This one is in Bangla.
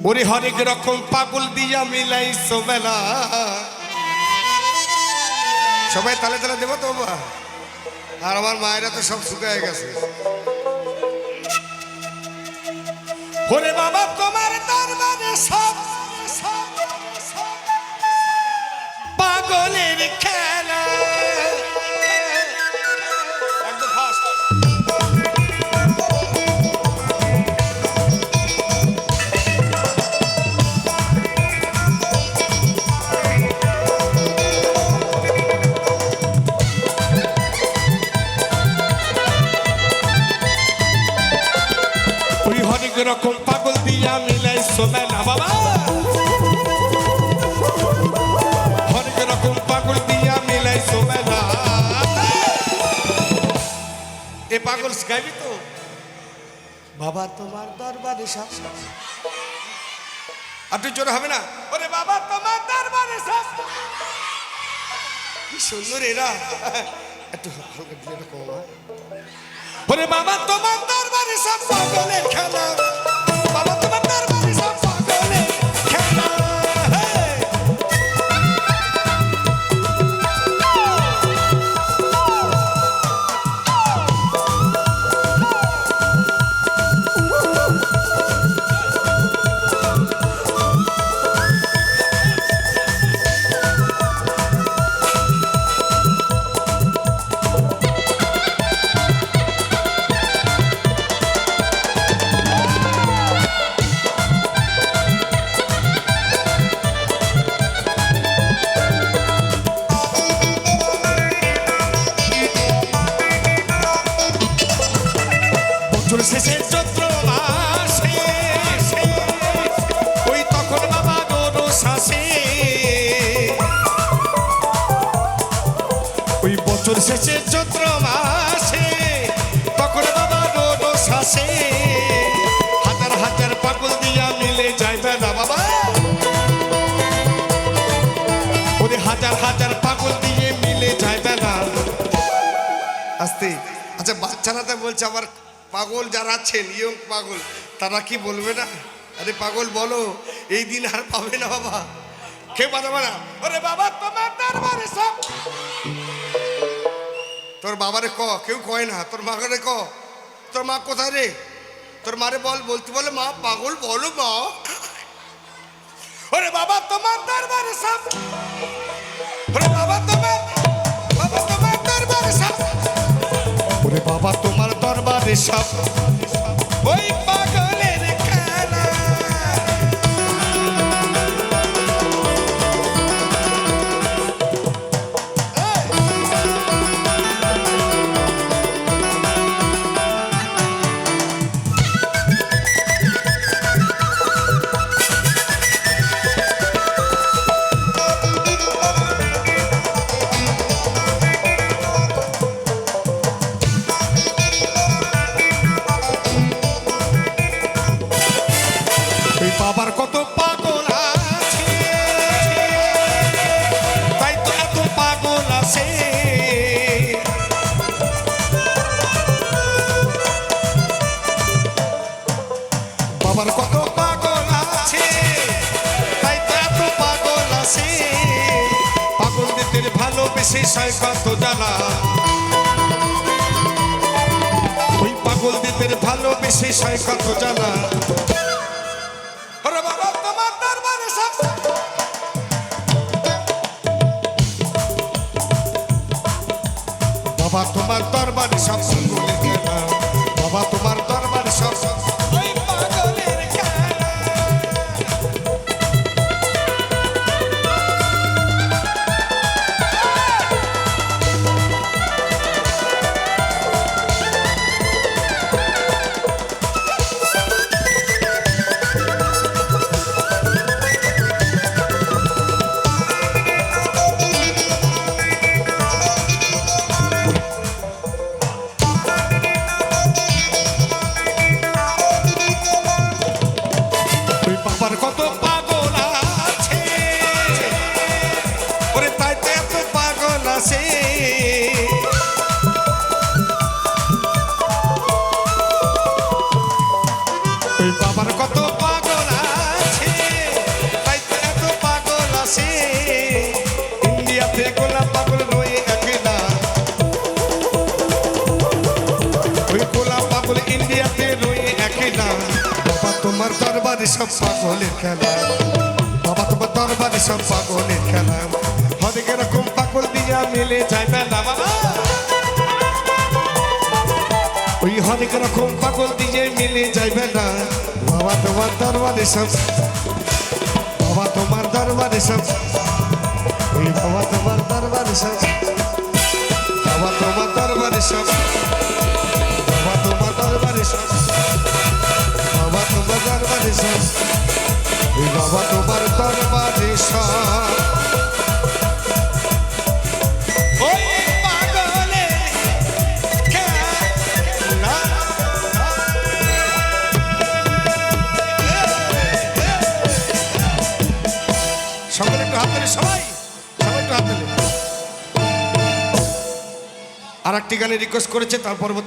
ওরে হরেক রকম পাগল দিয়া মিলাইছো বেলা। সবাই তালে তালে দেবো তো বাবা, আর আমার মায়েরা তো সব শুকায় গেছে। ওরে বাবা তোমার দরবারে সব পাগলের খেলা। একদম ফাস্ট। ওই হরেক রকম পাগল দিয়া মিলাইছো মেলা বাবা। হরেক রকম পাগল দিয়া মিলাইছো মেলা। এ পাগল গাইবি তো বাবা তোমার দরবারে সব। আর তুই জোরে হবে না? ওরে বাবা তোমার দরবারে সব। কি সুন্দর এরা, একটু হালকা দিয়ে কম। ওরে বাবা তোমার দরবারে সব পাগলের খেলা। বাবা তোমার দরবারে সব পাগলের খেলা। শেষে চৈত্র মাসে ওই তখন বাবা দোনো শাসে। ওই বছর শেষে চৈত্র মাসে তখন বাবা দোনো শাসে। হাজার হাজার পাগল দিয়া মিলে যায় বেলা বাবা। ওরে হাজার হাজার পাগল দিয়ে মিলে যায় বেলা। আস্তে আচ্ছা বাচ্চারা তো বলছে আমার পাগল যারা আছেন ইয়ং পাগল তারা কি বলবে না? আরে পাগল বলো, এই দিন আর পাবে না বাবা। কেউ বাজাবে না। ওরে বাবা তোমার দরবারে সব। তোর বাবারে ক, কেউ কয় না। তোর মাকে ক, তোর মা কোথায় রে? তোর মারে বল, বলতে বলে মা পাগল বলো মা। ওরে বাবা তোমার দরবারে সব। ওরে বাবা তোমার দরবারে সব। ওরে বাবা তোমার দরবারে সব ওই পাগলের খেলা। বাবার কত পাগল আছে, তাই তো এত পাগল আছে। বাবার কত পাগল আছে, তাই তো এত পাগল আছে। পাগল দিতে ভালোবেসে সয় কত জ্বালা। ওই পাগল দিতে ভালোবেসে সয় কত জ্বালা। বাবা তোমার দরবারে সব পাগলের খেলা। বাবা তোমার দরবারে সব ওই পাগলের খেলা। কত পাগল আছে, ওরে তাই তো এত পাগল আছে। ওই বাবার কত পাগল আছে, তোমার দরবারে সব পাগলের খেলা, বাবা তোমার দরবারে সব পাগলের খেলা, হরেক রকম পাগল দিয়া মিলে যায় মেলা বাবা, ওই হরেক রকম পাগল দিয়ে মিলে যায় মেলা, বাবা তোমার দরবারে সব, বাবা তোমার দরবারে সব, ওই বাবা তোমার দরবারে সব, বাবা তোমার দরবারে সব, বাবা তোমার দরবারে সব, বাবা তোমার দরবারে সব, ওই বাবা তোমার দরবারে সব। ওই পাগলের খেলা। সকলে একটু হাত তালি, সবাই সবাই একটু হাত তালি। আর একটি গানে রিকোয়েস্ট করেছে, তার পরবর্তী